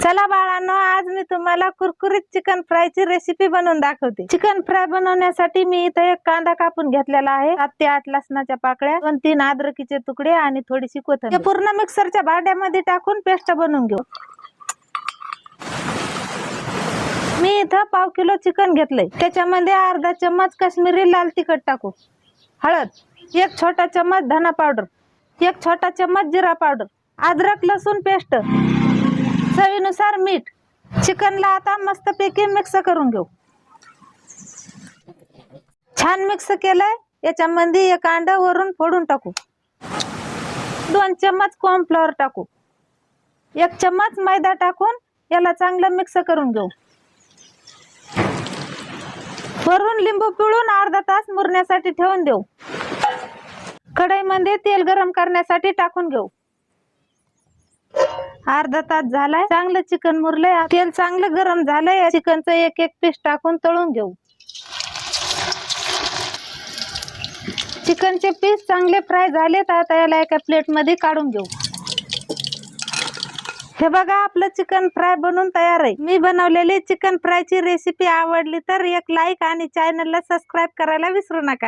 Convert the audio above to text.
चला बाळांनो, आज मी तुम्हाला कुरकुरीत चिकन फ्रायची रेसिपी बनवून दाखवते। चिकन फ्राय बनवण्यासाठी मी इथे एक कांदा कापून घेतलेला आहे, 7 ते 8 लसणाच्या पाकळ्या, 2-3 अद्रकीचे तुकडे आणि थोडीशी कोथिंबीर। हे पूर्ण मिक्सरच्या भांड्यामध्ये टाकून पेस्ट बनवून घेऊ। मी इथे पाव किलो चिकन घेतलंय, त्याच्यामध्ये अर्धा चम्मच काश्मीरी लाल तिखट टाकू, हळद, 1 छोटा चम्मच धना पावडर, 1 छोटा चम्मच जिरा पावडर, अद्रक लसूण पेस्ट, चवीनुसार मीठ। चिकनला आता मस्तपैकी मिक्स करून घेऊ। छान मिक्स केलंय, याच्यामध्ये एक अंडा वरून फोडून टाकू, 2 चम्मच कॉर्नफ्लॉवर टाकू, 1 चम्मच मैदा टाकून याला चांगलं मिक्स करून घेऊ। वरून लिंबू पिळून अर्धा तास मुरण्यासाठी ठेवून देऊ। कढईमध्ये तेल गरम करण्यासाठी टाकून घेऊ। अर्धा तास झालाय, चांगलं चिकन मुरलंय, तेल चांगलं गरम झालंय। चिकनचं एक एक पीस टाकून तळून घेऊ। चिकनचे पीस चांगले फ्राय झालेत, आता याला एका प्लेट मध्ये काढून घेऊ। हे बघा, आपलं चिकन फ्राय बनवून तयार आहे। मी बनवलेली चिकन फ्रायची रेसिपी आवडली तर एक लाईक आणि चॅनलला सबस्क्राईब करायला विसरू नका।